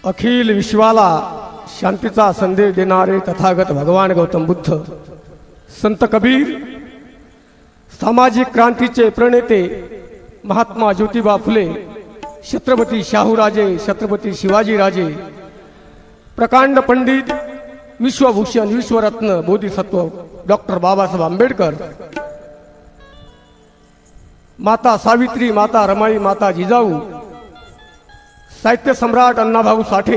अखिल विश्वाला शांतीचा संदेश देणारे तथागत भगवान गौतम बुद्ध, संत कबीर, सामाजिक क्रांतीचे प्रणेते महात्मा ज्योतिबा फुले, छत्रपती शाहूराजे, छत्रपती शिवाजीराजे, प्रकांड पंडित, विश्वभूषण, विश्वरत्न, बोधिसत्व डॉक्टर बाबासाहेब आंबेडकर, माता सावित्री, माता रमाई, माता जिजाऊ, साहित्य सम्राट अण्णाभाऊ साठे,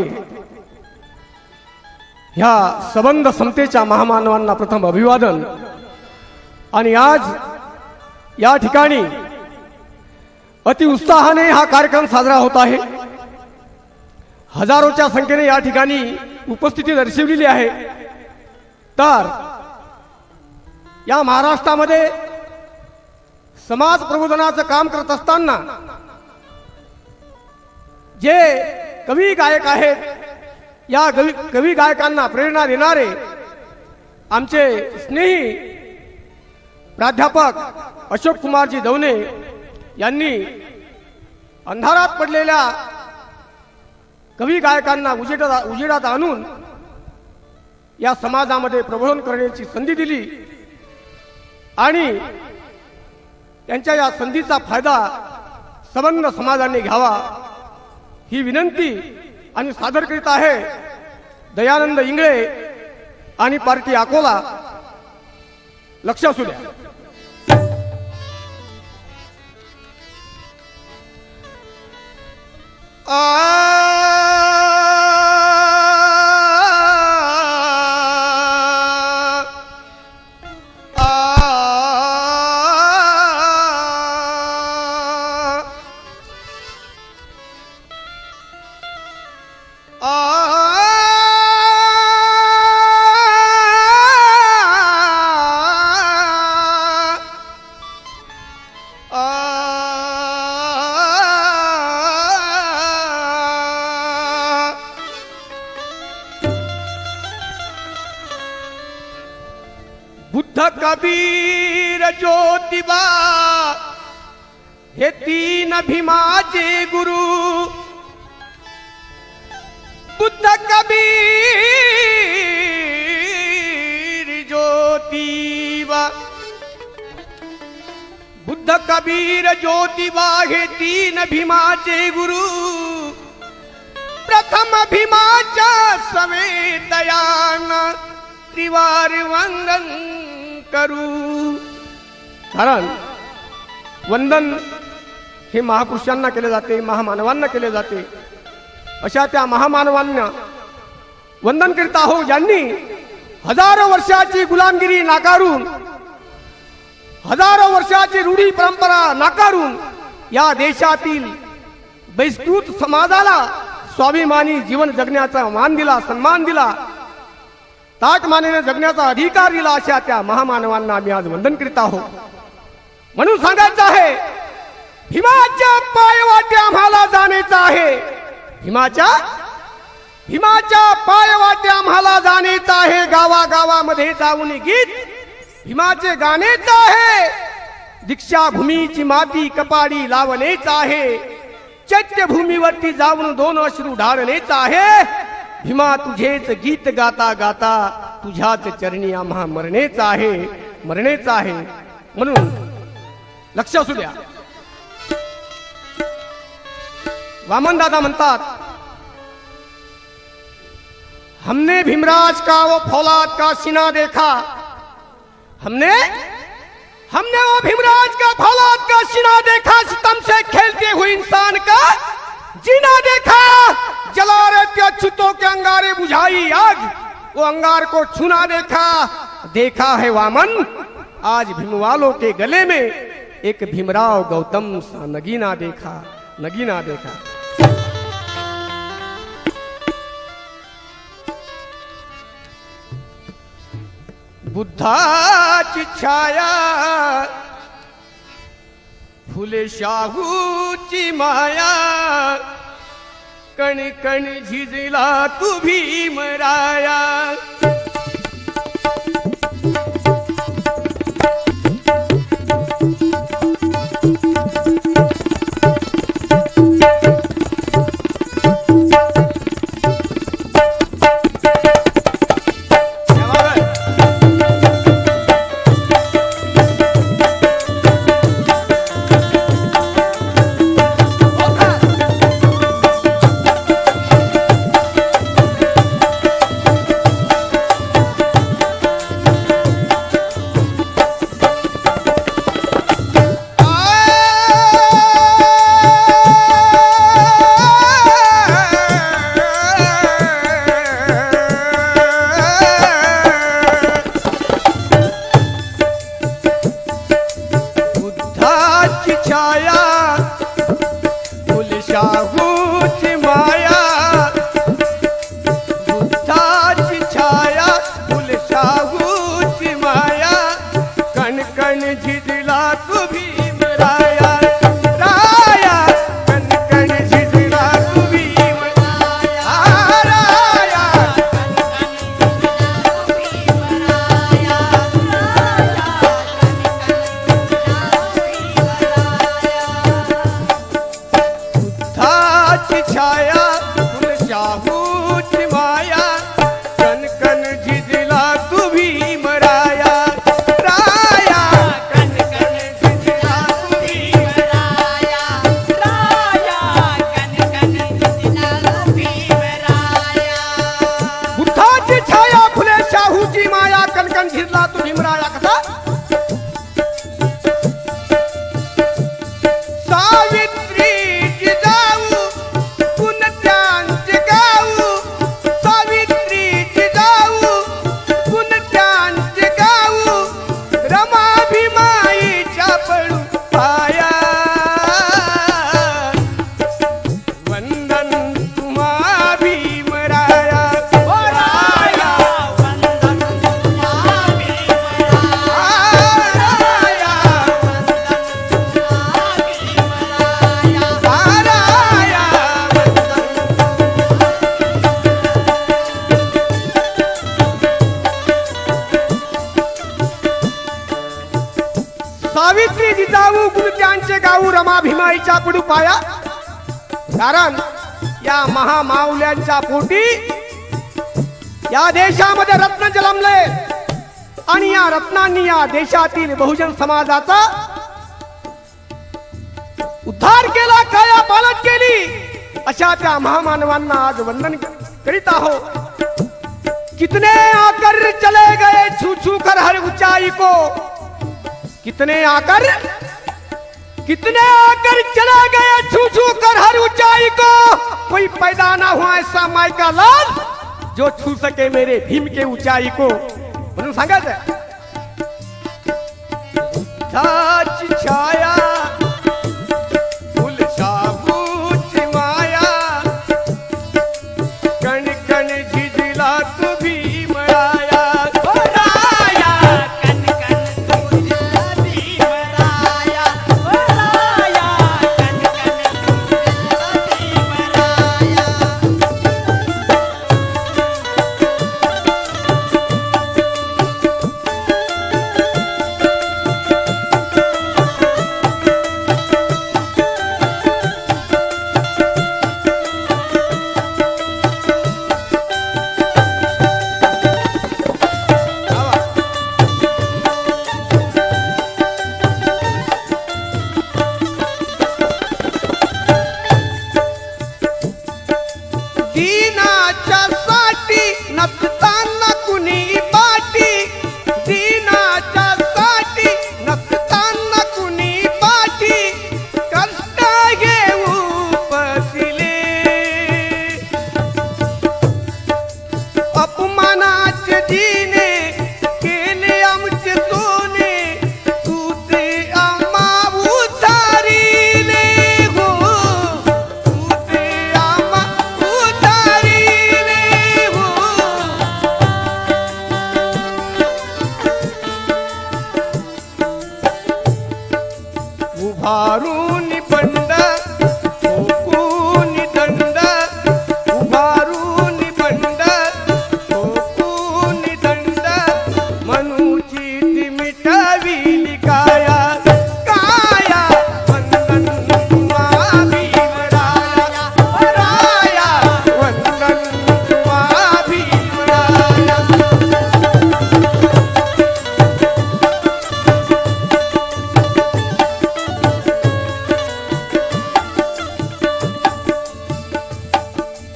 ह्या सबंध समतेच्या महामानवांना प्रथम अभिवादन। आणि आज या ठिकाणी अति उत्साहाने हा कार्यक्रम साजरा होत आहे। हजारोच्या संख्येने या ठिकाणी उपस्थिती दर्शवलेली आहे। तर या महाराष्ट्रामध्ये समाज प्रबोधनाचं काम करत असताना जे कवी गायक आहेत, या कवी गायकांना प्रेरणा देणारे आमचे स्नेही प्राध्यापक अशोक कुमारजी दवणे यांनी अंधारात पडलेल्या कवी गायकांना उजेडात आणून या समाजामध्ये प्रबोधन करण्याची संधी दिली आणि त्यांच्या या संधीचा फायदा सबंध समाजाने घ्यावा ही विनंती आणि सादर करीत आहे दयानंद इंगळे आणि पार्टी अकोला। लक्ष असू द्या। बुद्ध कबीर ज्योतिबा हे तीन भीमाचे गुरु। बुद्ध कबीर ज्योतिबा, बुद्ध कबीर ज्योतिबा हे तीन भीमाचे गुरु। प्रथम भीमाच्या सवेतयान त्रिवार वंदन करू। कारण वंदन हे महापुरुषांना केले जाते, महामानवांना केले जाते। अशा त्या महामानवांना वंदन करीत आहोत ज्यांनी हजारो वर्षाची गुलामगिरी नाकारून, हजारो वर्षाची रूढी परंपरा नाकारून या देशातील बहिष्कृत समाजाला स्वाभिमानी जीवन जगण्याचा मान दिला, सन्मान दिला, ताटमानेने जगण्याचा अधिकार दिला। अशा त्या महामानवांना आम्ही आज वंदन करीत आहोत। म्हणून सांगायचं आहे, भीमाच्या पायवाटे आम्हाला जाण्याचं आहे। भीमाच्या पायवाटे आम्हाला जाण्याचं आहे। गावागावामध्ये जाऊन गीत भीमाचे गाण्याचं आहे। दीक्षाभूमीची माती कपाडी लावण्याचं आहे। चैत्यभूमीवरती जाऊन दोन अश्रू ढाळण्याचं आहे। भीमा तुझेच गीत गाता गाता तुझ्याच चरणी आम्हा मरणेचं आहे, मरणेचं आहे। म्हणून लक्ष असू द्या। वामन दादा म्हणतात, हमने भीमराज का वो फौलाद का सीना देखा, हमने वो भीमराज का फौलाद का सीना देखा। सितम से खेलते हुए इंसान का जीना देखा। जला रहे थे अछूतों के अंगारे बुझाई आग, वो अंगार को छूना देखा। देखा है वामन आज भीमवालों के गले में एक भीमराव गौतम सा नगीना देखा, नगीना देखा। बुद्धाची छाया फुले शाहूची माया, कण कण झिजला तू भीमराया। शाहूची माया बुद्धाची छाया फुल शाहूची माया कण कण झिजला तू भीमराया राया कण कण झिजला तू भीमराया राया बुद्धाची छाया फुल शाहूची माया कण कण झिजला तू भीमराया राया कण कण झिजला तू भीमराया बुद्धाची छाया फुले शाहूची माया कणकण झिजला तू भीमराया कसा सावित्री जिजाऊ पुण्यांचे गाऊ सावित्री जिजाऊ पुण्यांचे गाऊ रमा भीमाईच्या पळू पाया वंदन तुम्हा भीमराया ओ राया वंदन तुम्हा भीमराया राया राया सावित्री जिजाऊ गुणत्यांचे गाऊ रमा भीमाईच्या पडू पाया कारण या महामाऊल्यांच्या पोटी या देशामध्ये रत्न जन्मले आणि या रत्नांनी या देशातील बहुजन समाजाचा उद्धार केला काया पालट केली अशा त्या महामानवांना आज वंदन करीत आहोत कितने आकर चले गए छू छू कर हर ऊंचाई को कितने आकर चले गए छू छू कर हर ऊंचाई को कोई पैदा ना हुआ ऐसा माई का लाल जो छू सके मेरे भीम के ऊंचाई को म्हणून सांगायचं बुद्धाची छाया फुल शाहूची माया कण कण झिजला तू भीमराया ओ राया कण कण झिजला भीमराया ओ राया कण कण झिजला भीमराया दीनाच्या साठी नसताना कुणी पाठी दीनाच्या साठी नसताना कुणी पाठी कष्ट घेऊ बसले अपमानाचे दिने केले आमचे सोने तुझे आम्हा उतारिले हो तुझे आम्हा उतारिले हो उभारून बंड ठोकून दंड उभारून बंड ठोकून दंड मनुची ती मिटविली काया काया वंदन तुम्हा भीमराया ओ राया वंदन तुम्हा भीमराया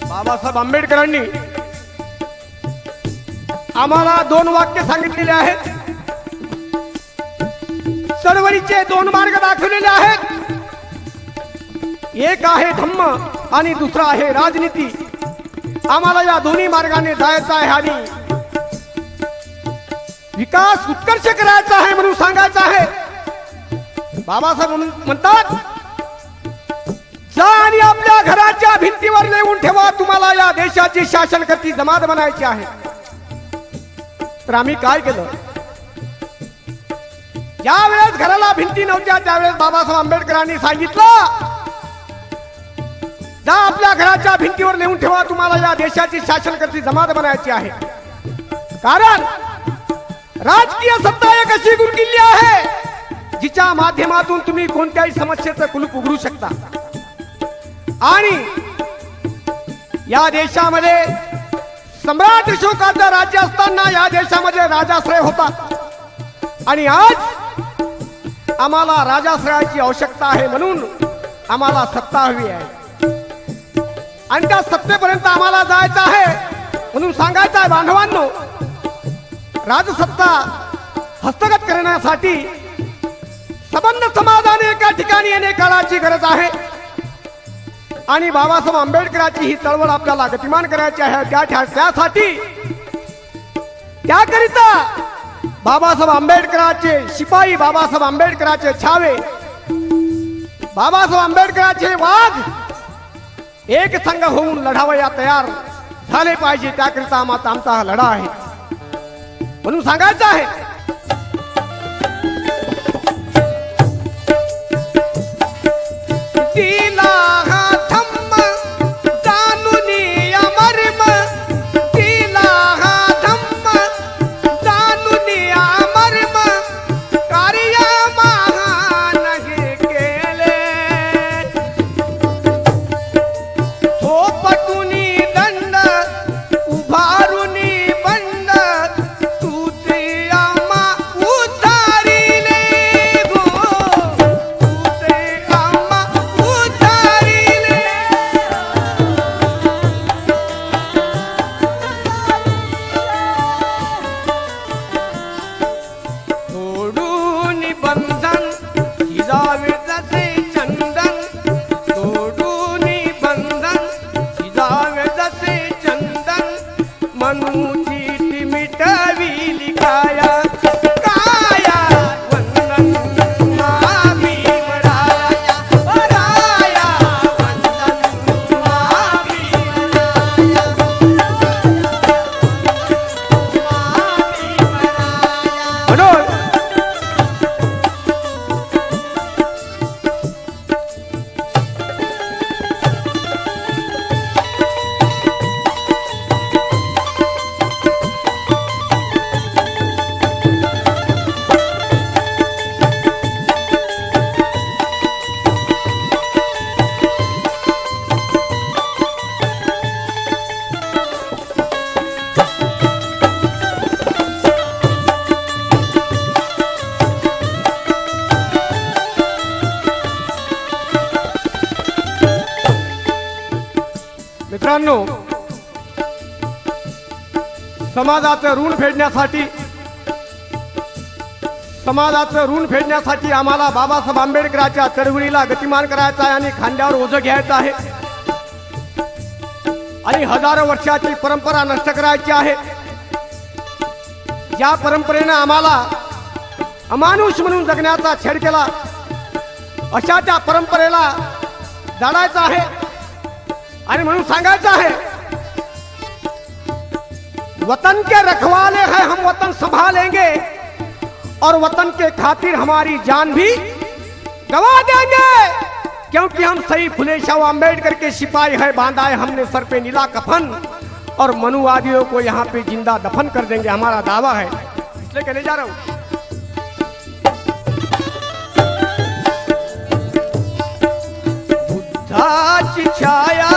बाबासाहेब आंबेडकरांनी आम्हाला दोन वाक्य सांगितलेले आहेत चळवळीचे दोन मार्ग दाखवलेले आहेत एक आहे धम्म आणि दुसरा आहे राजनीती आम्हाला या दोन्ही मार्गाने जायचं आहे आणि विकास उत्कर्ष करायचा आहे म्हणून सांगायचं आहे बाबासाहेब म्हणतात जा आणि आपल्या घराच्या भिंतीवर लिहून ठेवा, तुम्हाला या देशाची शासनकर्ती जमात बनायची आहे. तर आम्ही काय केलं, ज्या वेळेस घराला भिंती नव्हत्या त्यावेळेस बाबासाहेब आंबेडकरांनी सांगितलं, जा आपल्या घराच्या भिंतीवर लिहून ठेवा, तुम्हाला या देशाची शासनकर्ती जमात बनायची आहे. कारण राजकीय सत्ता एक अशी गुरकिल्ली आहे जिच्या माध्यमातून तुम्ही कोणत्याही समस्येचं कुलूप उघडू शकता. आणि या देशामध्ये सम्राट अशोकाचं राज्य असताना या देशामध्ये राजाश्रय होता. आणि आज आम्हाला राजाश्रयाची आवश्यकता आहे, म्हणून आम्हाला सत्ता हवी आहे. आणि त्या सत्तेपर्यंत आम्हाला जायचं आहे. म्हणून सांगायचं आहे बांधवांनो, राजसत्ता हस्तगत करण्यासाठी सबंध समाजाने एका ठिकाणी येणे काळाची गरज आहे. आणि बाबासाहेब आंबेडकरांची ही चळवळ आपल्याला गतिमान करायची आहे. त्यासाठी त्याकरिता बाबासाहेब आंबेडकरांचे शिपाई, बाबासाहेब आंबेडकरांचे छावे, बाबासाहेब आंबेडकरांचे वाघ एक संघ होऊन लढावया तयार झाले पाहिजे. त्याकरिता आमचा हा लढा आहे. म्हणून सांगायचं आहे, दिला हा धम्म जाणून या मर्म, दिला हा धम्म जाणून या मर्म, कार्य महान हे केले, थोपटुनी दंड उभारुनी बंड, तुझे आम्हा उतारिले गो, तुझे आम्हा उतारिले. तोडून बंधन शिजावे जसे चंदन, तोडून बंधन शिजावे जसे चंदन, मनुची मिटविली काया, काया वंदन महाभीमराया, राया वंदन महाभीमराया, म्हणून मित्रांनो, समाजाचं ऋण फेडण्यासाठी आम्हाला बाबासाहेब आंबेडकरांच्या चळवळीला गतिमान करायचं आहे आणि खांद्यावर ओझं घ्यायचं आहे. आणि हजारो वर्षाची परंपरा नष्ट करायची आहे. ज्या परंपरेनं आम्हाला अमानुष म्हणून जगण्याचा छेड केला, अशा त्या परंपरेला जाळायचं आहे. आणि म्हणून सांगायचं आहे, वतन के रखवाले हैं हम, वतन संभालेंगे और वतन के खातिर हमारी जान भी गवा देंगे, क्योंकि हम सही फुले शाह अम्बेडकर के सिपाही है, बांधा है हमने सर पे नीला कफन और मनुवादियों को यहाँ पे जिंदा दफन कर देंगे, हमारा दावा है. इसलिए कहने जा रहा हूं, बुद्धाची छाया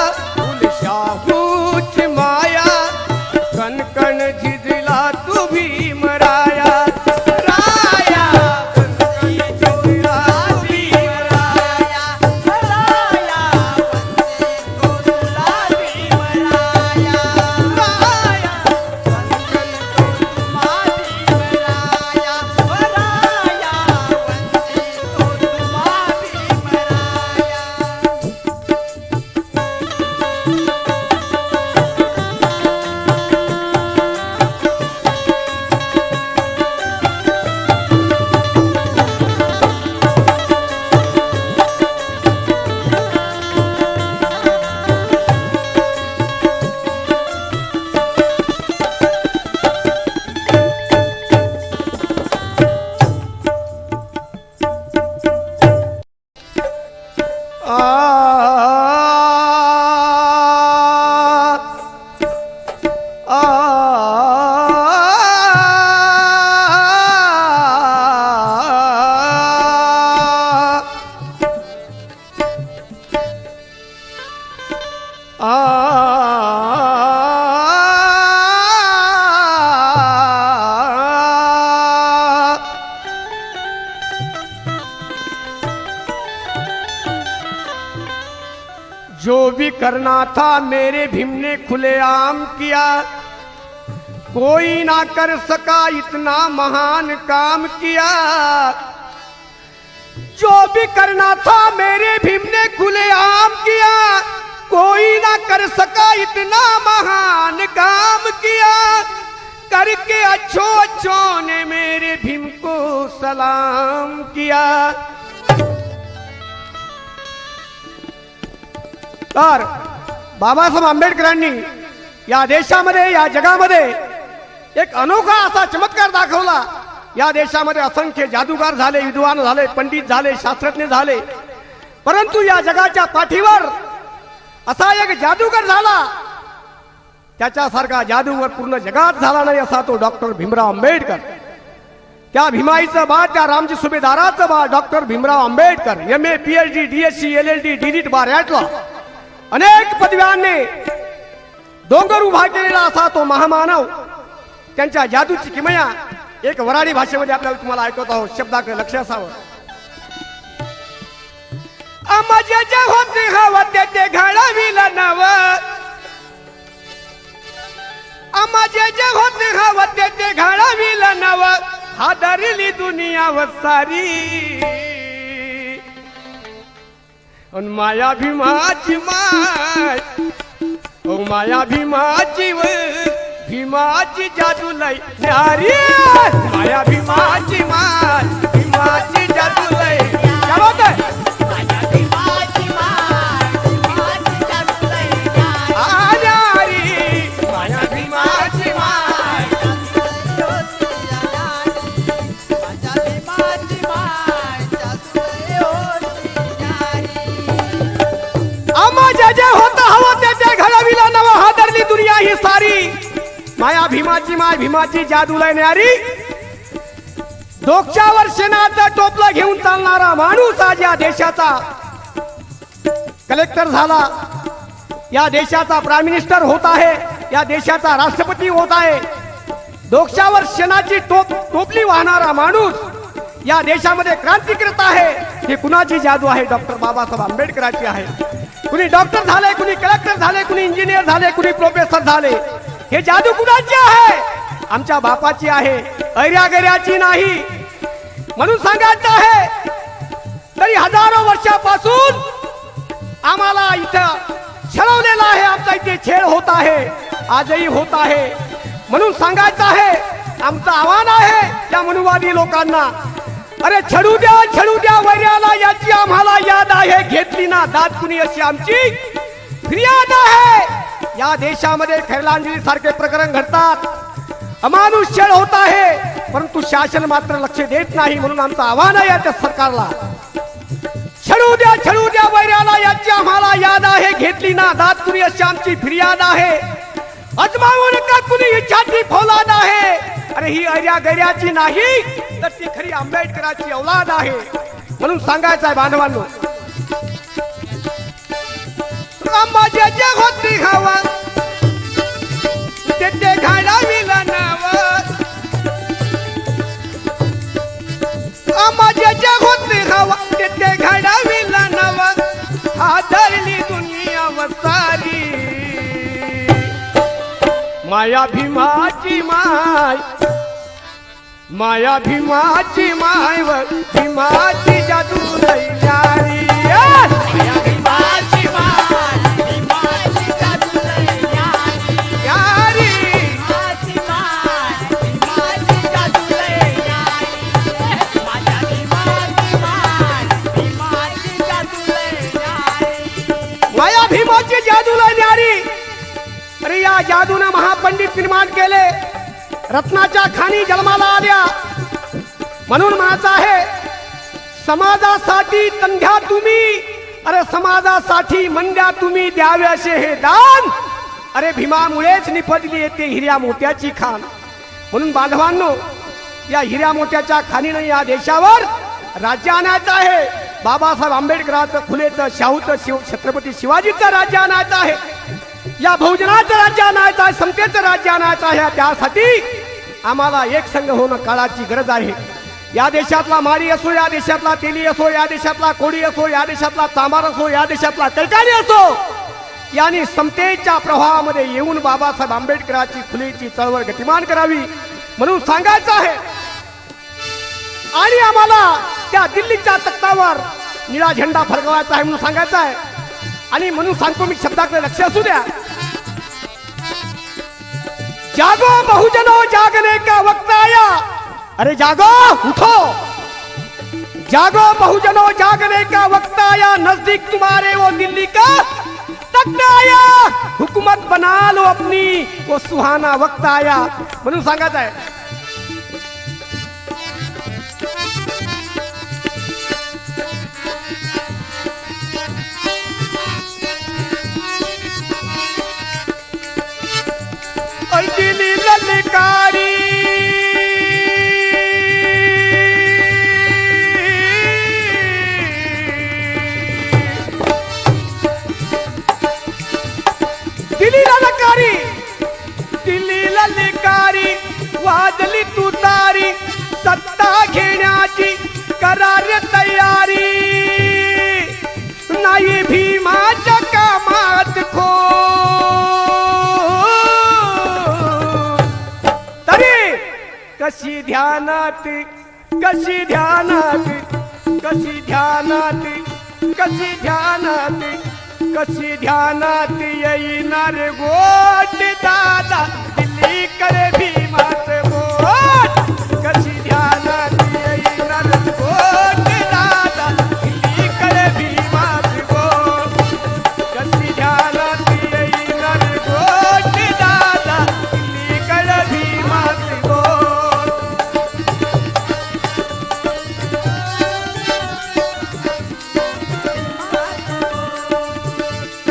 शाहूची माया, कण कण झिजला तू भीमराया, राया कण कण झिजला भीमराया, राया वंदे तुला भीमराया, राया वंदे तुला भीमराया, राया वंदे तुला भीमराया. जो भी करना था मेरे भीम ने खुलेआम किया, कोई ना कर सका इतना महान काम किया। जो भी करना था मेरे भीम ने खुलेआम किया, कोई ना कर सका इतना महान काम किया। करके अच्छों ने मेरे भीम को सलाम किया। तर बाबासाहेब आंबेडकरांनी या देशामध्ये या जगामध्ये एक अनोखा असा चमत्कार दाखवला। या देशामध्ये असंख्य जादूगार झाले, विद्वान झाले, पंडित झाले, शास्त्रज्ञ झाले, परंतु या जगाच्या पाठीवर असा एक जादूगर झाला, त्याच्यासारखा जादूगर पूर्ण जगात झाला नाही, असा तो डॉक्टर भीमराव आंबेडकर। त्या भीमाईचं बा, त्या रामजी सुभेदाराचं बा doctor Bhimrao Ambedkar. MA PhD DSc LLD DDit बाराटला अनेक पदव्यांनी डोंगर उभा केलेला असा तो महामानव। त्यांच्या जादूची किमया एक वराडी भाषेमध्ये आपल्याला तुम्हाला ऐकवत आहोत, शब्दाकडे लक्ष असावं। अमजेच्या होते हवते ते घडविलं नव, अमजेच्या होते हवते ते घडविलं नव, हादरली दुनिया वसारी। अन माया भीमाची माय, ओ माया भीमाची व भीमाची जादू लय न्यारी। माया भीमाची माय, भीमाची जादू लय क्या बात है। माया भीमाची माय, भीमाची जादू लय न्यारी। माया भीमाची माय, जे होत हवं ते घडविलं नव, हादरली दुनिया ही सारी। माया भीमाची माय, भीमाची जादू लय न्यारी। डोक्यावर शेणाचं टोपलं घेऊन चालणारा माणूस आज या देशाचा कलेक्टर झाला, या देशाचा प्राईम मिनिस्टर होत आहे, या देशाचा राष्ट्रपती होत आहे। डोक्यावर शेणाची टोपली वाहणारा माणूस या देशामध्ये क्रांती करत आहे। हे कुणाची जादू आहे? डॉक्टर बाबासाहेब आंबेडकरांची आहे। कुणी डॉक्टर झाले, कुणी कलेक्टर झाले, कुणी इंजिनियर झाले, कुणी प्रोफेसर झाले। हे जादू कुणाची आहे? आमच्या बापाची आहे, ऐर्यागैर्याची नाही। म्हणून सांगायचं आहे, तरी हजारो वर्षापासून आम्हाला इथं छळवलेलं आहे, आमचा इथे छेड होत आहे, आजही होत आहे। म्हणून सांगायचं आहे, आमचं आव्हान आहे त्या मनुवादी लोकांना, अरे छळू द्या वैर्याला, याची आम्हाला याद आहे। घेतली ना दाद कुणी अशी आमची फिर्याद आहे। या देशामध्ये खैरलांजली सारखे प्रकरण घडतात, अमानुष छळ होत आहे, परंतु शासन मात्र लक्ष देत नाही। म्हणून आमचं आव्हान आहे या सरकारला, छळू द्या वैर्याला, याची आम्हाला याद आहे। घेतली ना दाद कुणी अशी आमची फिर्याद आहे। अजमावून का कुणी इच्छाची फौलाद आहे। अरे ही ऐर्यागैर्याची नाही, तर ती खरी आंबेडकरांची औलाद आहे। म्हणून सांगायचं आहे बांधवांनो, जे होती हवा ते घडविलं नव, जे होती हवा ते घडविलं नव, हादरली दुनिया वसारी। माया भीमाची माय, माया भीमाची माय व भीमाची जादू लय न्यारी। माया भीमाची माय, भीमाची जादू लय न्यारी। भीमाची माय, भीमाची जादू लय न्यारी। माया भीमाची माय, भीमाची जादू लय न्यारी। माया भीमाची जादू लय न्यारी। अरे या जादूने महापंडित निर्माण केले, रत्नाच्या खाणी जन्माला आल्या। म्हणून म्हणायचं आहे, समाजासाठी तंध्या तुम्ही, अरे समाजासाठी मंद्या तुम्ही द्यावे असे हे दान। अरे भीमामुळेच निपजली येते हिऱ्या मोत्याची खाण। म्हणून बांधवांनो, या हिऱ्या मोत्याच्या खाणीने या देशावर राज्य आणायचं आहे। बाबासाहेब आंबेडकरांचं, फुलेचं, शाहूचं, छत्रपती शिवाजीचं राज्य आणायचं आहे। या बहुजनाचं राज्य आणायचं आहे, समतेचं राज्य आणायचं आहे. त्यासाठी आम्हाला एक संघ होणं काळाची गरज आहे. या देशातला माळी असो, या देशातला तेली असो, या देशातला कोळी असो, या देशातला चांभार असो, या देशातला कैकाडी असो, यांनी समतेच्या प्रवाहामध्ये येऊन बाबासाहेब आंबेडकरांची खुलीची चळवळ गतिमान करावी म्हणून सांगायचं आहे. आणि आम्हाला त्या दिल्लीच्या तख्तावर निळा झेंडा फडकवायचा आहे म्हणून सांगायचं आहे. आणि म्हणून सांगतो मी, शब्दाकडे लक्ष असू द्या. जागो बहुजनो, जागने का वक्त आया. अरे जागो, उठो. जागो बहुजनो, जागने का वक्त आया. नजदीक तुम्हारे वो दिल्ली का तख्त आया. हुकूमत बना लो अपनी, वो सुहाना वक्त आया म्हणून सांगायचं आहे. दिल्ली ललकारी दिल्ली ललकारी, दिल्ली ललकारी वाजली तुतारी. सत्ता घेण्याची करार तयारी. नाही भीमाच्या कामात खो. कशी ध्यानात, कशी ध्यानात, कशी ध्यानात, कशी ध्यानात, कशी ध्यानात येणार गोट दादा दिल्लीकडे भीमाचं बोट. कशी ध्यानात येणार गोट दादा दिल्लीकडे भीमाचं बोट. कशी ध्यानात येणार गोट दादा दिल्लीकडे भीमाचं बोट.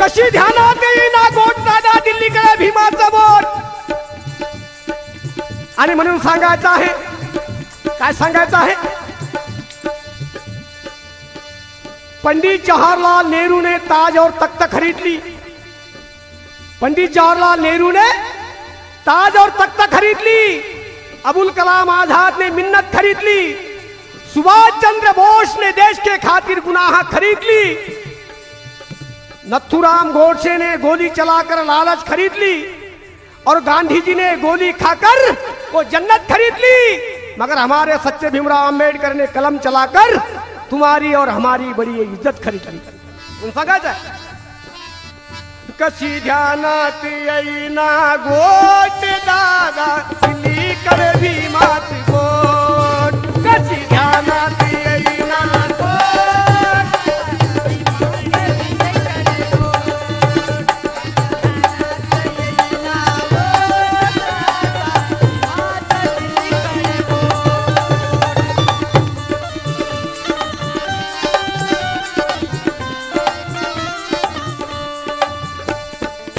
कशी ध्यानात येईना गोट दादा दिल्लीकडे भीमाचं बोट. आणि म्हणून सांगायचं आहे, काय सांगायचं आहे. पंडित जवाहरलाल नेहरू ने ताज और तख्त खरीद ली. पंडित जवाहरलाल नेहरू ने ताज और तख्त खरीद ली. अबुल कलाम आजाद ने मिन्नत खरीद ली. सुभाष चंद्र बोस ने देश के खातिर गुनाह खरीद ली. नथुराम गोडसे ने गोली चलाकर लालच खरीद ली. और गांधी जी ने गोली खाकर वो जन्नत खरीद ली. मगर हमारे सच्चे भीमराव अंबेडकर ने कलम चलाकर तुम्हारी और हमारी बड़ी इज्जत खरीद ली. सांगायचं कशी ध्यानात येईना गोट दादा दिल्लीकडे भीमाचं बोट. कशी ध्यानात येईना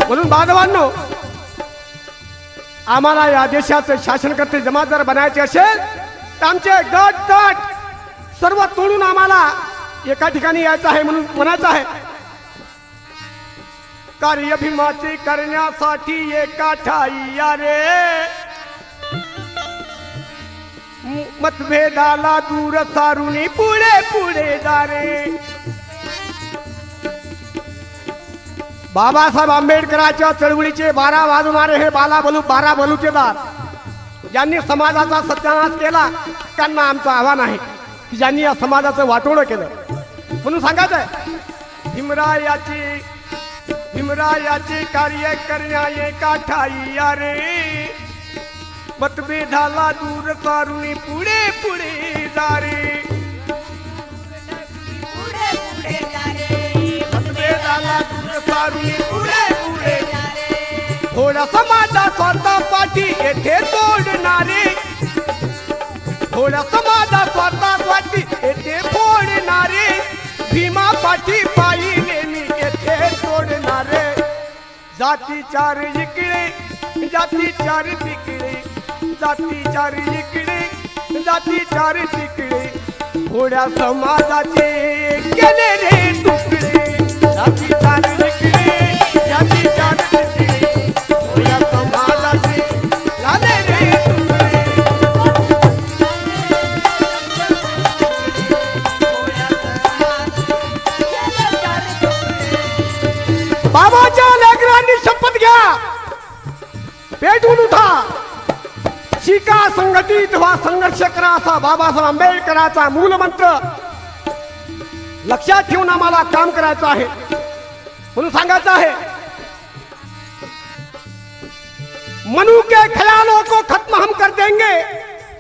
म्हणून बांधवांनो, आम्हाला या देशाचे शासनकर्ते जमादार बनायचे असेल तर आमचे गट गट सर्व तोडून आम्हाला एका ठिकाणी यायचं आहे म्हणून म्हणायचं आहे. कार्य भीमाचे करण्यासाठी एका ठाई या रे. मतभेदाला दूर सारून पुढे पुढे जा रे. बाबासाहेब आंबेडकरांच्या चळवळीचे 12 वाजवणारे हे बारा बलुतेदार ज्यांनी समाजाचा सत्यानाश केला, त्यांना आमचं आव्हान आहे की ज्यांनी या समाजाचं वाटोळं केलं. म्हणून सांगायचंय भीमरायाचे कार्य करण्या एका ठाई या रे. मतभेदाला दूर सारून पुढे पुढे जा रे. मतभेदाला दूर सारून पुढे पुढे थोडा समाजा स्वतः पाठी येथे तोडणारे. थोडा समाजा स्वतः पाठी येथे फोडणारे. भीमा पाठी पायी नेहमी येथे तोडणारे. जाती चार इकडे जाती चार तिकडे. जाती चार इकडे जाती चार तिकडे. थोड्या समाजाचे केले रे तुकडे. जाती चार इकडे जाती चार पेटून उठा, शिका संघटित व्हा, संघर्ष करा, असा बाबासाहेब आंबेडकरांचा मूल मंत्र लक्षात ठेवून आम्हाला काम करायचं आहे. म्हणून सांगायचं आहे, मनु के ख्यालों को खत्म हम कर देंगे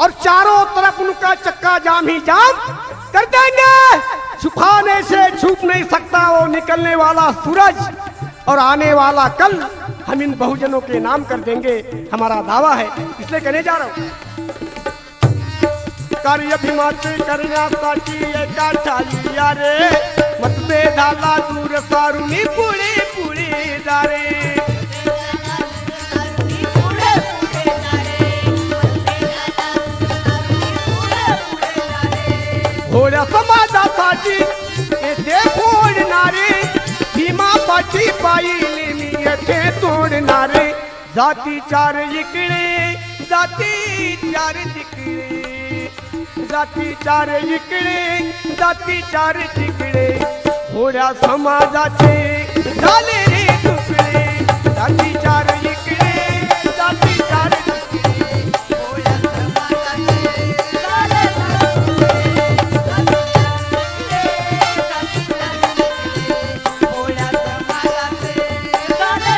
और चारों तरफ उनका चक्का जाम ही जाम कर देंगे. छुपाने से छुप नहीं सकता वो निकलने वाला सूरज और आने वाला कल हम इन बहुजनों के नाम कर देंगे, हमारा दावा है. इसलिए कहने जा रहा हूं, कार्य भीमाचे करण्यासाठी एका चालिया रे, मतभेदाला दूर सारुनी पुढे पुढे जा रे. भोळ्या समाजासाठी येथे फोडणारे, भीमा पाठी पाहिली मी येथे तोडणारे. जाती चार इकडे, जाती चार तिकडे, जाती चार इकडे, जाती चार तिकडे. भोळ्या समाजाचे झाले रे तुकडे, जाती चार इकडे, जाती चार तिकडे. भोळ्या समाजाचे झाले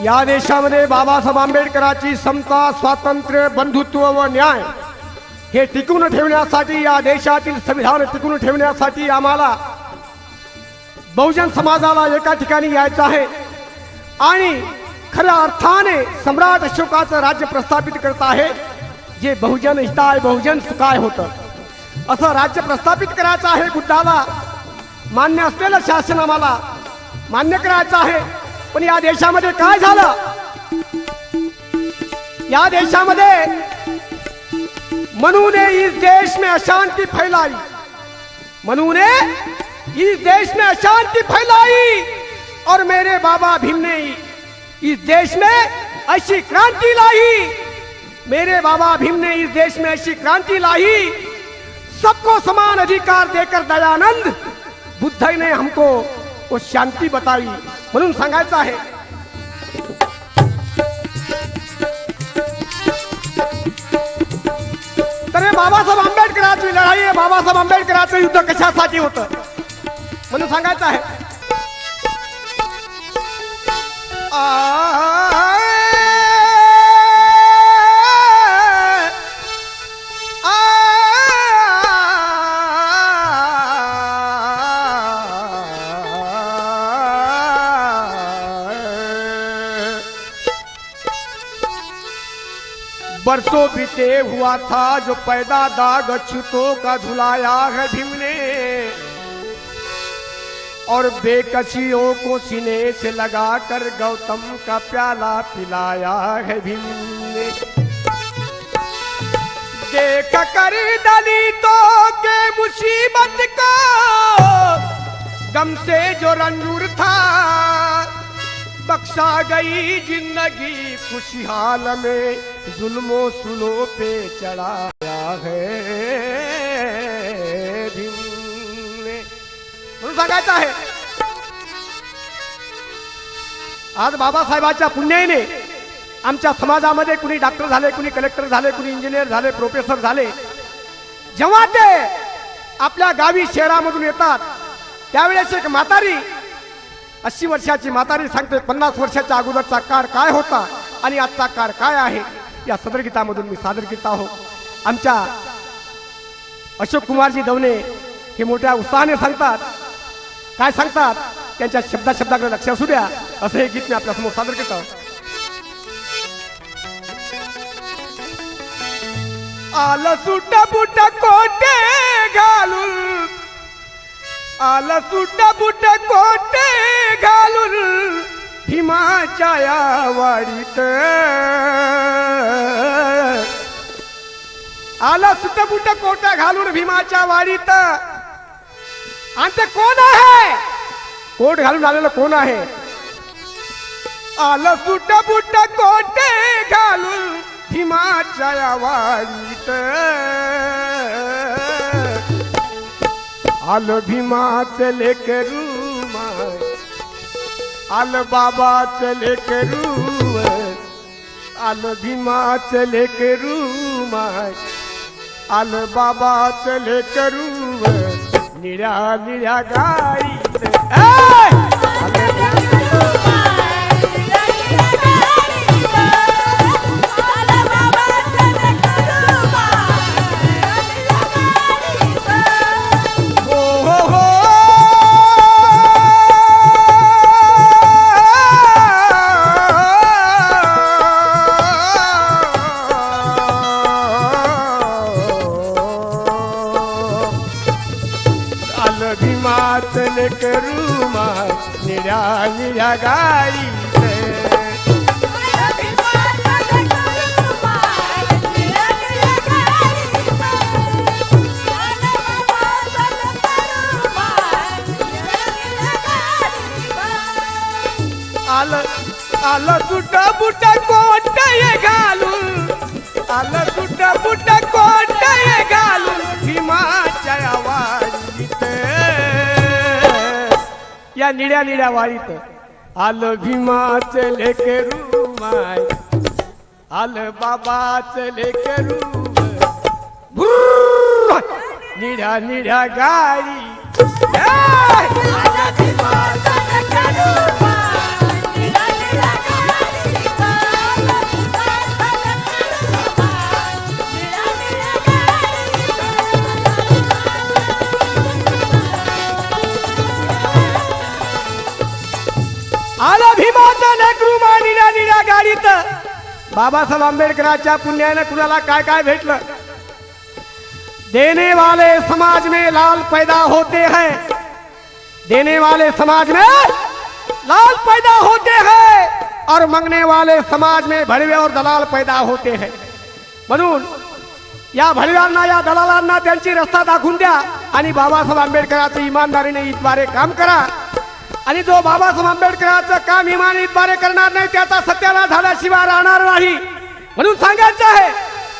या देशामध्ये बाबासाहेब आंबेडकरांची समता, स्वातंत्र्य, बंधुत्व व न्याय हे टिकून ठेवण्यासाठी, या देशातील संविधान टिकून ठेवण्यासाठी आम्हाला बहुजन समाजाला एका ठिकाणी यायचं आहे आणि खऱ्या अर्थाने सम्राट अशोकाचं राज्य प्रस्थापित करत आहे, जे बहुजन हिताय बहुजन सुखाय होतं. असं राज्य प्रस्थापित करायचं आहे. बुद्धाला मान्य असलेलं शासन आम्हाला मान्य करायचं आहे. पण या देशामध्ये काय झालं? या देशामध्ये मनु ने इस देश में अशांति फैलाई, मनु ने इस देश में अशांति फैलाई और मेरे बाबा भीम ने इस देश में ऐसी क्रांति लाई, मेरे बाबा भीम ने इस देश में ऐसी क्रांति लाई. सबको समान अधिकार देकर दयानंद बुद्ध ने हमको वो शांति बताई. म्हणून सांगायचं आहे, तर बाबासाहेब आंबेडकरांची लढाई आहे. बाबासाहेब आंबेडकरांचं युद्ध कशासाठी होतं म्हणून सांगायचं आहे. बरसों बीते हुआ था जो पैदा दाग अछूतों का धुलाया है भीम ने, और बेकसियों को सीने से लगाकर गौतम का प्याला पिलाया है भीम ने. देख कर दलितों के मुसीबत को गम से जो रंजूर था, बख्शा गई जिंदगी खुशहाल में, जुल्मों सुलों पे चढ़ाया है भीम ने. म्हणून सांगायचं आहे, आज बाबासाहेबांच्या पुण्याने आमच्या समाजामध्ये कुणी डॉक्टर झाले, कुणी कलेक्टर झाले, कुणी इंजिनियर झाले, प्रोफेसर झाले. जेव्हा ते आपल्या गावी शहरामधून येतात त्यावेळेस एक म्हातारी 80 वर्षाची म्हातारी सांगते 50 वर्षाच्या अगोदरचा काळ काय होता आणि आजचा काळ काय आहे. या सदरगीतामधून मी सादर करत आहो. आमच्या अशोक कुमारजी दवणे हे मोठ्या उत्साहाने सांगतात. काय सांगतात त्यांच्या शब्दाकडे लक्ष असू द्या. असं हे गीत मी आपल्या समोर सादर करत आहोत. आलं सुट बुट कोटे घालून, आलं सुट बुट कोटे घालून भीमाच्या या वाडीत, आलं सुट बुट कोटा घालून भीमाच्या वाडीत. आणि ते कोण आहे? कोट घालून आलेलं कोण आहे? आलं सुट बुट कोटे घालून भीमाच्या वारीत आलं भीमाचं लेकरू माय, आलं बाबाचं लेकरू, आलं भीमाचं लेकरू माय, आलं बाबाचं लेकरू, निळ्या निळ्या गाईत करू माय, निळ्या निळ्या गाईत आलं आलं तुट बुट कोट घालून, आलं तुट बुट कोट घालून भीमाच्या वारीत, या निळ्या निळ्या वारीत आलं भीमाचं लेकरू माय, आलं बाबाचं लेकरू, निळ्या निळ्या गाडी आला भीमाचा लेकरू माय, निळ्या निळ्या गाडीत. बाबासाहेब आंबेडकरांच्या पुण्याने कुणाला काय काय भेटलं. देने वाले समाज में लाल पैदा होते हैं, देने वाले समाज में लाल पैदा होते हैं और मांगने वाले समाज में भडवे और दलाल पैदा होते हैं. म्हणून या भडव्यांना या दलालांना त्यांची रस्ता दाखवून द्या आणि बाबासाहेब आंबेडकरांचं इमानदारीने इतबारे काम करा. आणि जो बाबासाहेब आंबेडकरांचं काम इमानदारीद्वारे करणार नाही त्याचा सत्यानाश झाल्याशिवाय राहणार नाही. म्हणून सांगायचं आहे,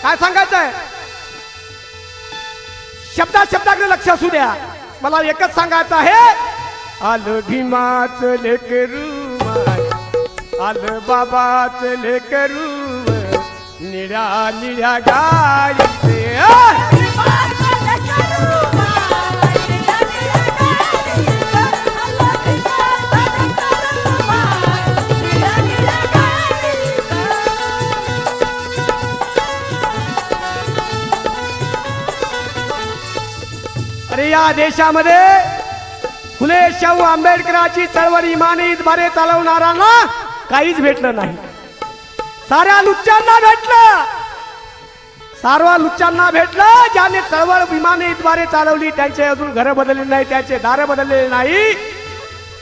काय सांगायचं आहे, शब्दाकडे लक्ष असू द्या. मला एकच सांगायचं आहे, आलं भीमाचं लेकरू माय, आलं बाबाचं लेकरू, निळ्या निळ्या गाडीत या देशामध्ये फुले शाहू आंबेडकरांची चळवळ इमानीद्वारे चालवणाऱ्यांना काहीच भेटलं नाही. साऱ्या लुच्च्यांना भेटलं, सार्व लुच्च्यांना भेटलं. ज्याने चळवळ इमानीद्वारे चालवली त्यांचे अजून घर बदलले नाही, त्यांचे दार बदललेले नाही.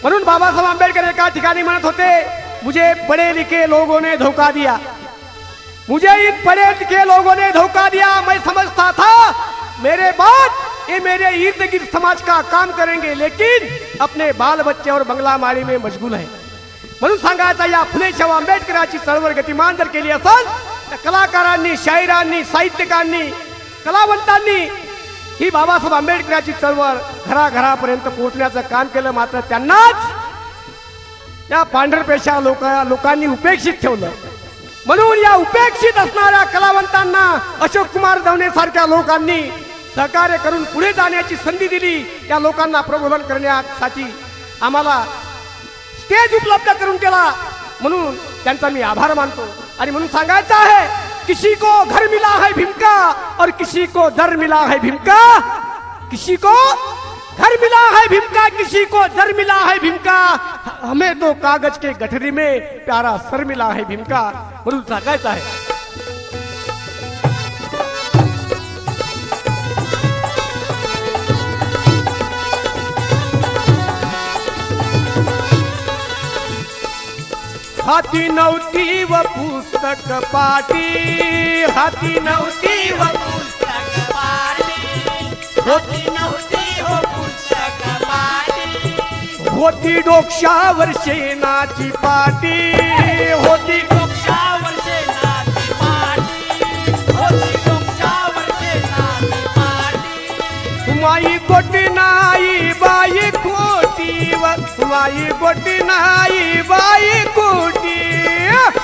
म्हणून बाबासाहेब आंबेडकर एका ठिकाणी म्हणत होते, मुझे पढ़े लिखे लोगों ने धोखा दिया, मुझे इन पढ़े लिखे लोगों ने धोखा दिया. मैं समझता था मेरे बाद ये मेरे इर्द गिर्द समाज का काम करेंगे, लेकिन अपने बाल बच्चे और बंगला माड़ी में मशगूल है. म्हणून सांगायचा, या फुले शाहू आंबेडकरांची चळवळ गतिमान जर केली असेल तर कलाकारांनी, शाहिरांनी, साहित्यकांनी, कलावंतांनी ही बाबासाहेब आंबेडकरांची चळवळ घराघरापर्यंत पोहोचण्याचं काम केलं. मात्र त्यांनाच या पांढरपेशा लोकांनी उपेक्षित ठेवलं. म्हणून या उपेक्षित असणाऱ्या कलावंतांना अशोक कुमार दवणे सारख्या लोकांनी सहकार्य करून पुढे जाण्याची संधी दिली. या लोकांना प्रबोधन करण्यासाठी आम्हाला स्टेज उपलब्ध करून केला. म्हणून त्यांचा मी आभार मानतो. आणि म्हणून सांगायचं आहे, किसी को घर मिला है भीम का और किसी को दर मिला है भीम का, किसी को घर मिला है भीम का, किसी को दर मिला है भीम का, हमें तो कागज के गठरी में प्यारा सर मिला है भीम का. म्हणून सांगायचं आहे, हाती नव्हती व पुस्तक पाटी, हाती नव्हती व पुस्तक पाटी, होती नव्हती हो पुस्तक पाटी, होती डोक्यावर शेणाची पाटी, होती डोक्यावर शेणाची पाटी, माई बोटी नाही बाई कोटी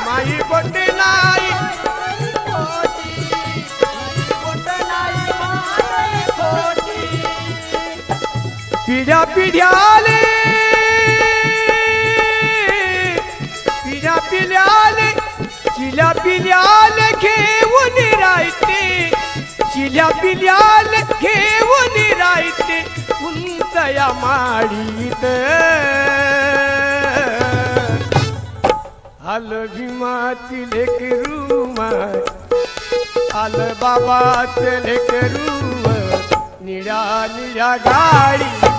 माई बोटी नाही पिढ्या पिढ्याले पिढ्या पिढ्याले चिल्या पिल्याले घेऊन राहते चिल्या पिल्याले घेऊन राहते उंचया माडीत आल भीमाची लेकरू माय आल बाबाचे लेकरू निळ्या निळ्या गाडी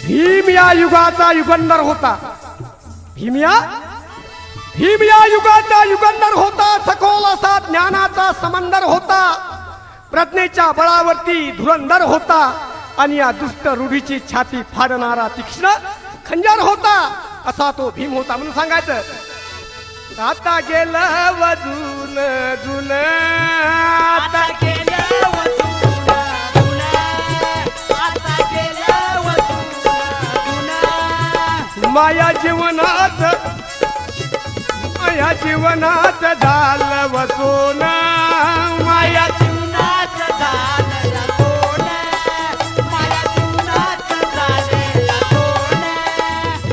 भीम या युगाचा युगंधर होता भीम या युगाचा युगंधर होता सखोल असा ज्ञानाचा समंदर होता प्रज्ञेच्या बळावरती धुरंधर होता आणि या दुष्ट रूढीची छाती फाडणारा तीक्ष्ण खंजर होता असा तो भीम होता म्हणून सांगायचं आता गेलं वजून जुन आता माया जीवनात झालं वसून माया जीवनात झालं सोन माया जीवनात झालं सोन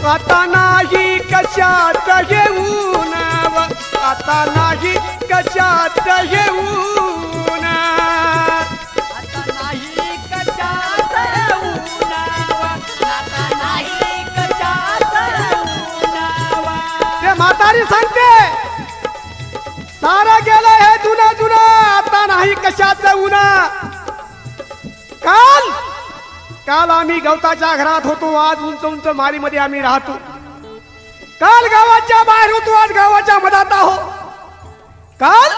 आता नाही कशात येऊन आता नाही कशात येऊन आता नाही कशात येऊन आता नाही म्हातारी सांगते सारा गेलं हे जुना जुना आता नाही कशाचं उन्हा काल काल आम्ही गवताच्या घरात होतो आज उंच उंच माळीमध्ये आम्ही राहतो काल गावाच्या बाहेर होतो आज गावाच्या मधात आहो काल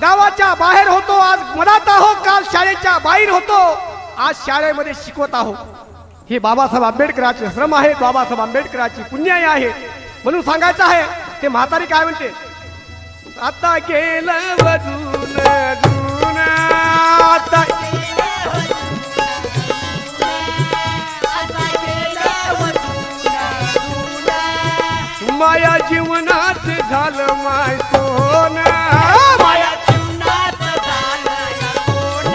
गावाच्या बाहेर होतो आज मधात आहो काल शाळेच्या बाहेर होतो आज शाळेमध्ये शिकवत आहो हे बाबासाहेब आंबेडकरांचे श्रम आहे बाबासाहेब आंबेडकरांची पुण्याई आहे म्हणून सांगायचं आहे ते म्हातारी काय म्हणते आता गेलं वजून जुन आता माया जीवनात झालं माय सोन माया जीवनात झालं सोन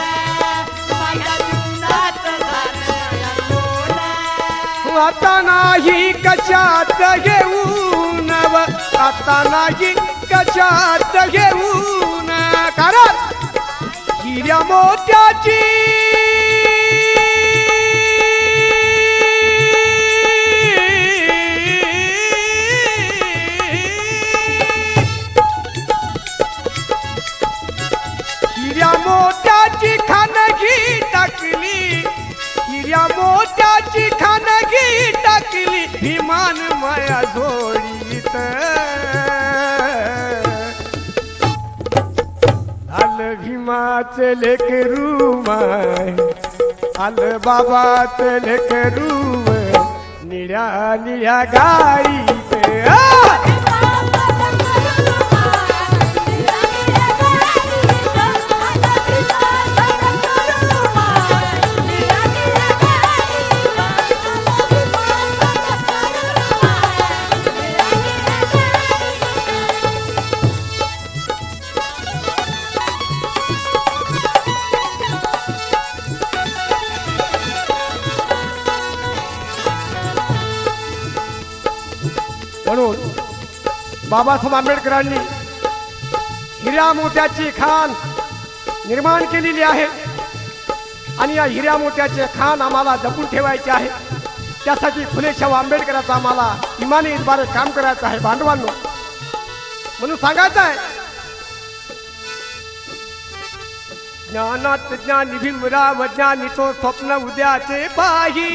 माया जीवनात झालं सोन आता नाही कशात घेऊन आता नाही कशात घेऊन कारण हिऱ्या मोत्याची हिऱ्या मोत्याची खानगी टाकली हिऱ्या मोत्याची खानगी टाकली विमान माया जोडीत आल भीमाचे लेकरू माय आल बाबाचे लेकरू निळ्या निळ्या गाडीत म्हणून बाबासाहेब आंबेडकरांनी हिऱ्या मोत्याची खान निर्माण केलेली आहे आणि या हिऱ्या मोत्याचे खान आम्हाला जपून ठेवायचे आहे त्यासाठी फुले शाहू आंबेडकरांचा आम्हाला इमानीद्वारे काम करायचं आहे बांधवांनो म्हणून सांगायचं आहे ज्ञानात ज्ञानी भीमराव ज्ञानी तो स्वप्न उद्याचे पाही.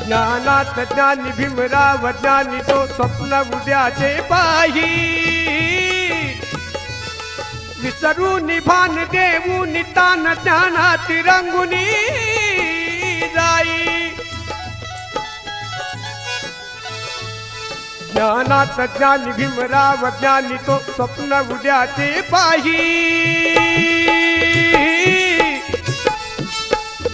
ज्ञानात ज्ञानी भीमराव ज्ञानी तो स्वप्न उद्याचे पाही. विसरू निभान देऊ नितान ज्ञानात रंगुनी जाई. ज्ञानात ज्ञानी भीमराव ज्ञानी तो स्वप्न उद्याचे पाही.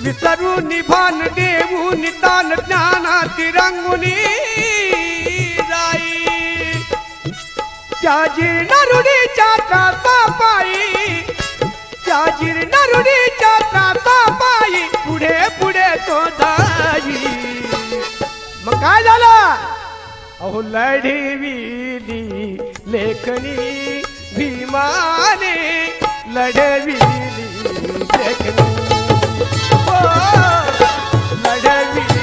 विसरू निभान देऊ नितान ज्ञानात रंगुनी जाई. त्या जीर्ण रूढीच्या त्रासा पायी त्या जीर्ण रूढीच्या त्रासा पायी पुढे पुढे तो जाई. मग काय झालं? अहो लढविली लेखनी भीमाने लढविली लेखनी. हो लढविली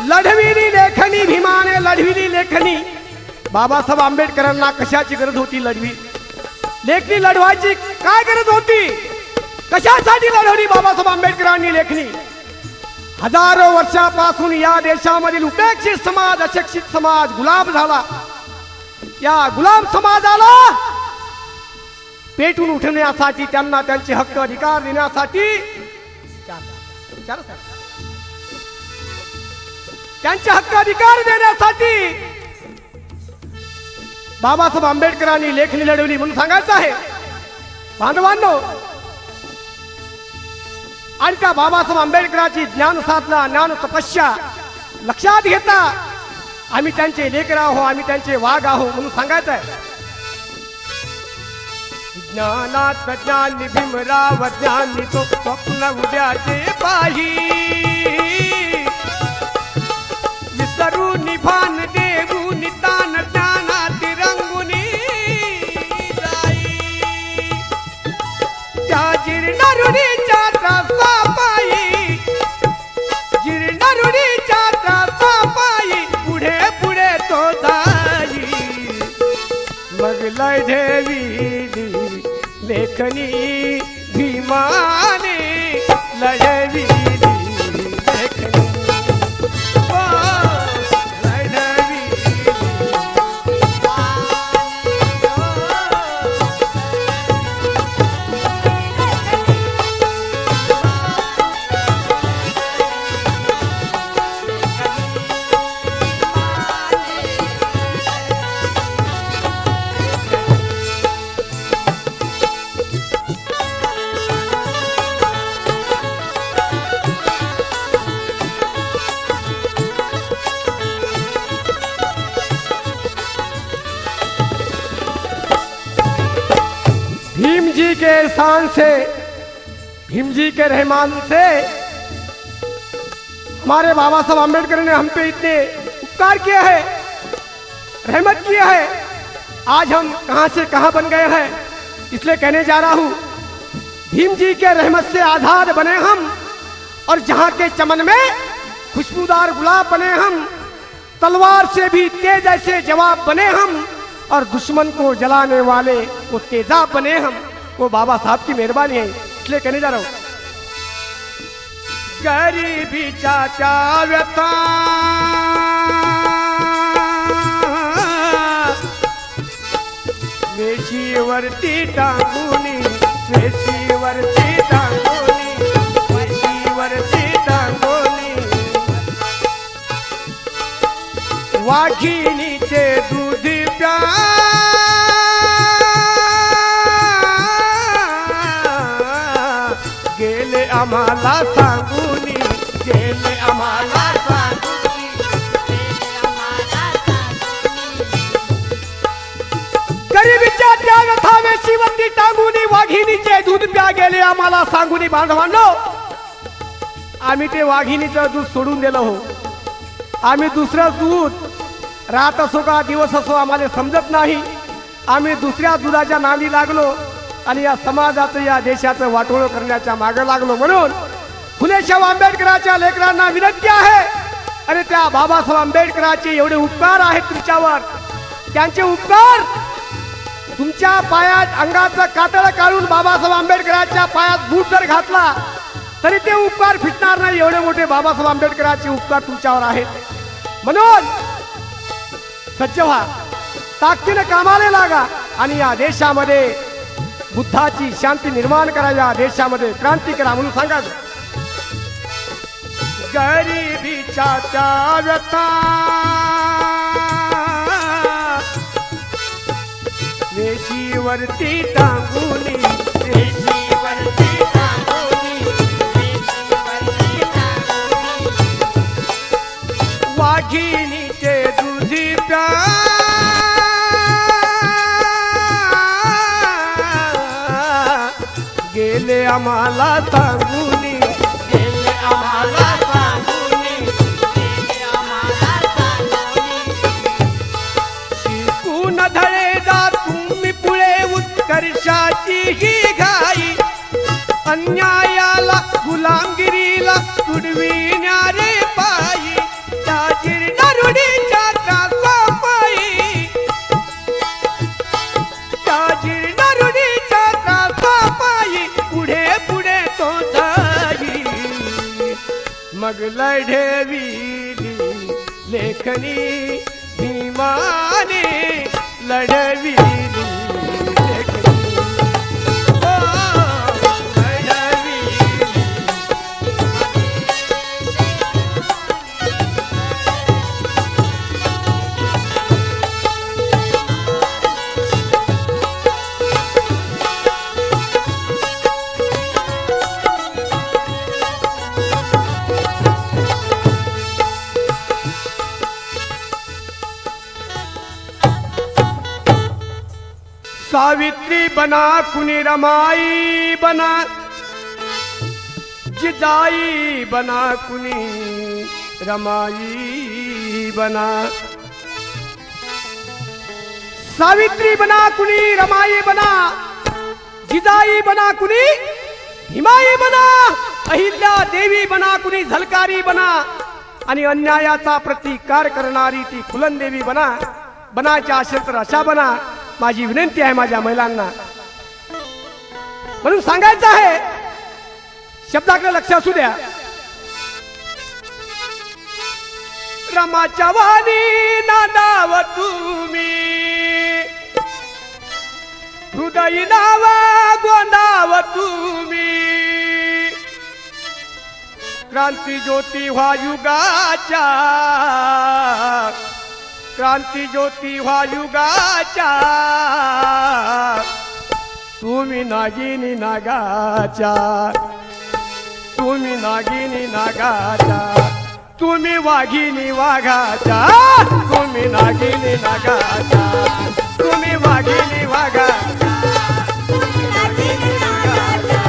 लढविली लेखनी भीमाने लढविली लेखनी. बाबासाहेब आंबेडकरांना कशाची गरज होती? लेखनी लढवायची काय गरज होती? कशासाठी लढवली बाबासाहेब आंबेडकरांनी लेखनी? हजारो वर्षापासून या देशामधील उपेक्षित समाज अशिक्षित समाज गुलाम झाला. या गुलाम समाजाला पेटून उठण्यासाठी त्यांना त्यांचे हक्क अधिकार देण्यासाठी त्यांचे हक्क अधिकार देण्यासाठी बाबासाहेब आंबेडकरांनी लेखनी लढवली म्हणून सांगायचं आहे बांधवांनो. आणि त्या बाबासाहेब आंबेडकरांची ज्ञान साधना ज्ञान तपस्या लक्षात घेता आम्ही त्यांचे लेकर आहो आम्ही त्यांचे वाघ आहो म्हणून सांगायचं आहे. ज्ञानात ज्ञानी भीमराव ज्ञानी तो स्वप्न उद्याचे पाही. विसरू निभान देऊ नितान ज्ञानात रंगुनी जाई. त्या जीर्ण रूढीच्या त्रासा पायी जीर्ण रूढीच्या त्रासा पायी पुढे पुढे तो जाई. मग लढविली लेखनी भीमाने लढविली लेखनी. भीम जी के एहसान से भीम जी के रहमान से हमारे बाबा साहब आम्बेडकर ने हम पे इतने उपकार किए हैं रहमत किया है. आज हम कहां से कहां बन गए हैं इसलिए कहने जा रहा हूं. भीम जी के रहमत से आजाद बने हम और जहां के चमन में खुशबूदार गुलाब बने हम. तलवार से भी तेज ऐसे जवाब बने हम और दुश्मन को जलाने वाले वो तेजाब बने हम. वो बाबा साहब की मेहरबानी है इसलिए कहने जा रहा हूं. गरीबी चाचा व्यथा वेशीवरती टांगुनी वेशीवरती टांगुनी वेशीवरती टांगुनी. वाघिणीचे दूध प्या गेले आम्हाला सांगुनी गेले आम्हाला सांगुनी. गरिबीच्या त्या व्यथा वेशीवरती टांगुनी वाघिणीचे दूध प्या गेले आम्हाला सांगुनी. बांधवांनो आम्ही ते वाघिणीचं दूध सोडून दिलं हो. आम्ही दुसरं दूध रात असो का दिवस असो आम्हाला समजत नाही. आम्ही दुसऱ्या दुधाच्या नादी लागलो आणि या समाजाचं या देशाचं वाटोळं करण्याच्या मागे लागलो. म्हणून फुलेशाह आंबेडकरांच्या लेकरांना विनंती आहे, अरे त्या बाबासाहेब आंबेडकरांचे एवढे उपकार आहेत तुमच्यावर, त्यांचे उपकार तुमच्या पायात अंगाचं कातळ काढून बाबासाहेब आंबेडकरांच्या पायात बूट जर घातला तरी ते उपकार फिटणार नाही. एवढे मोठे बाबासाहेब आंबेडकरांचे उपकार तुमच्यावर आहेत. म्हणून सज्ज व्हा, ताकदीने कामाला लागा आणि या देशामध्ये बुद्धाची शांती निर्माण करा, या देशामध्ये क्रांती करा म्हणून सांगा. गरिबीच्या त्या व्यथा वेशीवरती टांगुनी, वेशीवरती टांगुनी, वेशीवरती टांगुनी, वाघिणीचे दुधी प्या गेले आम्हाला सांगुनी, गेले आम्हाला सांगुनी, गेले आम्हाला सांगुनी. शिकून धळे जा तुम्ही पुढे उत्कर्षाची ही घाई, अन्यायाला गुलामगिरीला तुडविणारे पायी, त्या जीर्ण रूढीच्या त्रासापायी, त्या जीर्ण रूढीच्या त्रासापायी पुढे पुढे तो जाई. मग लढविली लेखनी भीमाने, लढविली लेखनी, ओ लढविली. सावित्री बना कुनी रमाई बना, जिजाई बना कुनी रमाई बना. सावित्री बना कुनी रमाई बना, जिजाई बना कुनी हिमाई बना, अहिल्या देवी बना कुनी झलकारी बना आणि अन्यायाचा प्रतिकार करणारी ती फुलंदेवी बना. बनायच्या असेल तर अशा बना. माझी विनंती आहे माझ्या महिलांना. म्हणून सांगायचं आहे, शब्दाकडे लक्ष असू द्या. रमाच्या वाणी नादाव तुम्ही, हृदय नाव गोंदाव तुम्ही, क्रांती ज्योती व्हा युगाच्या, क्रांती ज्योती व्हा युगाच्या, तुम्ही नागिनी नागाच्या, तुम्ही नागिनी नागाच्या, तुम्ही वाघिनी वाघाच्या, तुम्ही नागिनी नागाच्या, तुम्ही वाघिनी वाघाच्या, तुम्ही नागिनी नागाच्या,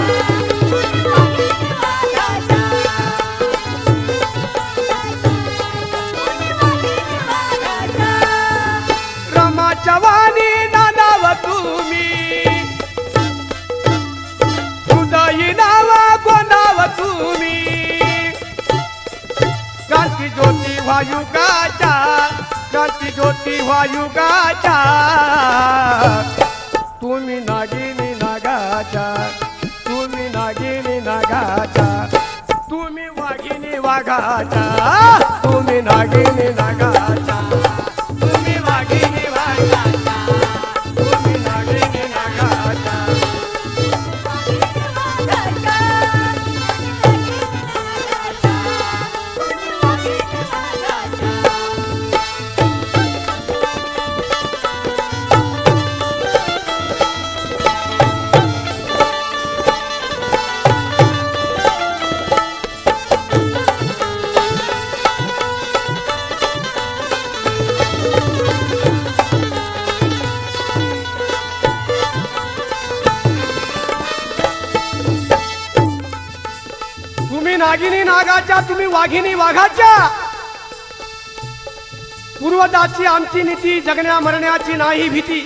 तुम्ही वाघिनी वाघाच्या. रमाच्या वाणी नादाव तुम्ही, हृदयी नाव गोंदाव तुम्ही, क्रांती ज्योती व्हा युगाच्या, क्रांती ज्योती व्हा युगाच्या, तुम्ही नागिनी नागाच्या, तुम्ही नागिनी नागाच्या, तुम्ही वाघिनी वाघाच्या, तुम्ही नागिनी नागाच्या, तुम्ही वाघिनी वाघाच्या, तुम्ही नागिनी नागाच्या. नागिनी नागाच्या, तुम्ही वाघिनी वाघाच्या. पूर्वजाची आमची नीति जगण्या मरण्याची नाही भीती।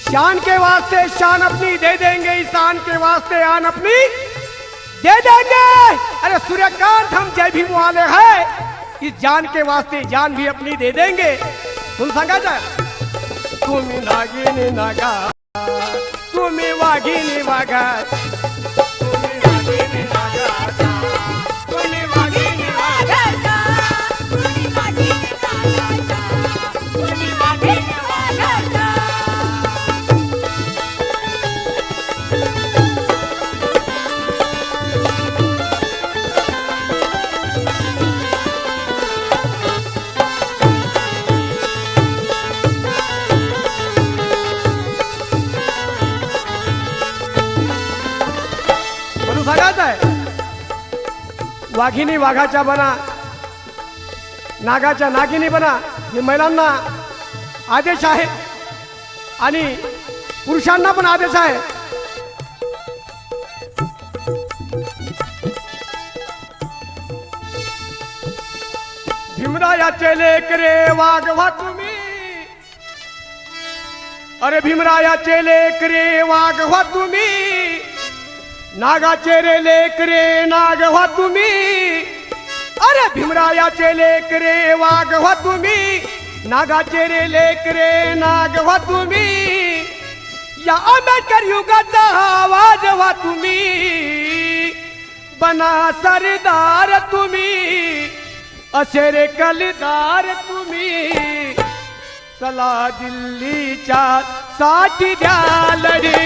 शान के वास्ते शान अपनी दे देंगे, ईशान के वास्ते आन अपनी दे देंगे। अरे सूर्यकांत हम जय भीम वाले हैं, इस जान के वास्ते जान भी अपनी दे देंगे। तुम सांगायचं तुम्ही नागिनी नागा, तुम्ही वाघिनी वाघा, तुम्ही नागिनी नागा, तुम्ही वाघिनी वाघा, तुम्ही नागिनी नागा, तुम्ही वाघिनी वाघा। वाघिनी वाघाच्या बना, नागाच्या नागिनी बना, हे महिलांना आदेश आहे आणि पुरुषांना पण आदेश आहे। भीमरायाचे लेकरे वाघवा तुम्ही, अरे भीमरायाचे लेकरे वाघवा तुम्ही, नागाचे रे लेकरे नाग व्हा तुम्ही, अरे भीमरायाचे लेकरे वाघ व्हा तुम्ही, नागाचे रे लेकरे नाग व्हा तुम्ही, या आंबेडकर युगाचा आवाज व्हा तुम्ही, बना सरदार तुम्ही, असे रे कलदार तुम्ही, चला दिल्लीच्या साठी द्या लढे।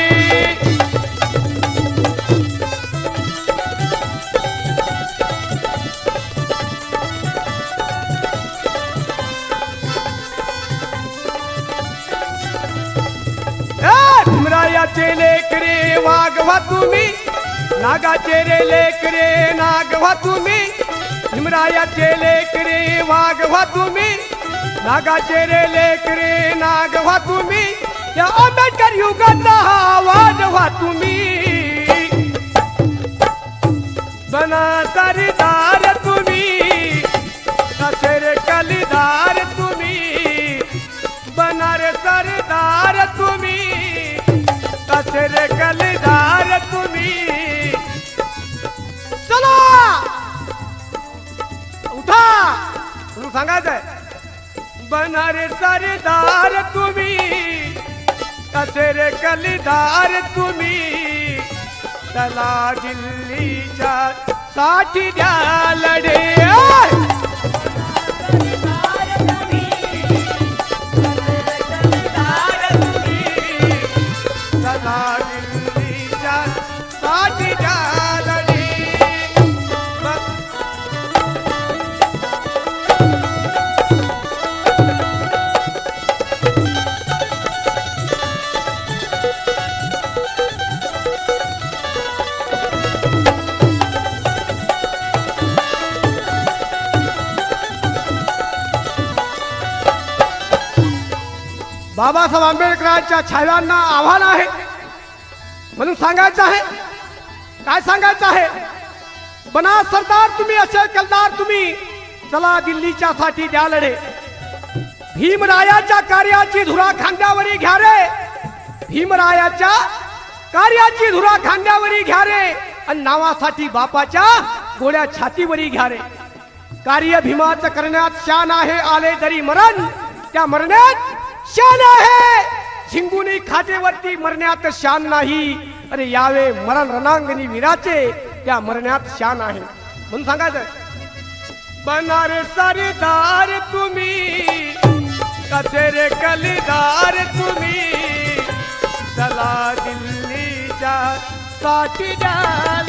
भीमरायाचे लेकरे वाघ व्हा तुम्ही, नागाचे रे लेकरे नाग व्हा तुम्ही, भीमरायाचे लेकरे वाघ व्हा तुम्ही, नागाचे रे लेकरे नाग व्हा तुम्ही, या आंबेडकर युगाचा आवाज व्हा तुम्ही, बना सरदार तुम्ही, कसे रे कलदार तुम्ही, बना रे सरदार तुम्ही, कसे रे कलदार तुम्ही। चला उठा, तुम्ही सांगायचंय बना रे सरदार तुम्ही, कसे रे कलदार तुम्ही, चला दिल्लीच्या साठी द्या लढे। बाबासाहेब आंबेडकरांच्या छाव्यांना आव्हान आहे म्हणून सांगायचं आहे। काय सांगायचं आहे? बना सरदार तुम्ही, असे कलदार तुम्ही, चला दिल्लीच्या साठी द्या लढे। भीमरायाच्या कार्याची धुरा खांद्यावरी घ्या रे, भीमरायाच्या कार्याची धुरा खांद्यावरी घ्या रे, आणि नावासाठी बापाच्या गोळ्या छातीवरी घ्या रे। कार्य भीमाचं करण्यात शान आहे, आले तरी मरण त्या मरण्यात शान आहे, झिंगुनी खाटेवरती मरण्यात शान नाही, अरे यावे मरण रणांगणी वीराचे त्या मरण्यात शान आहे। म्हणून सांगायचं बना रे सरदार तुम्ही, कसे रे कलदार तुम्ही, चला दिल्लीच्या साठी द्या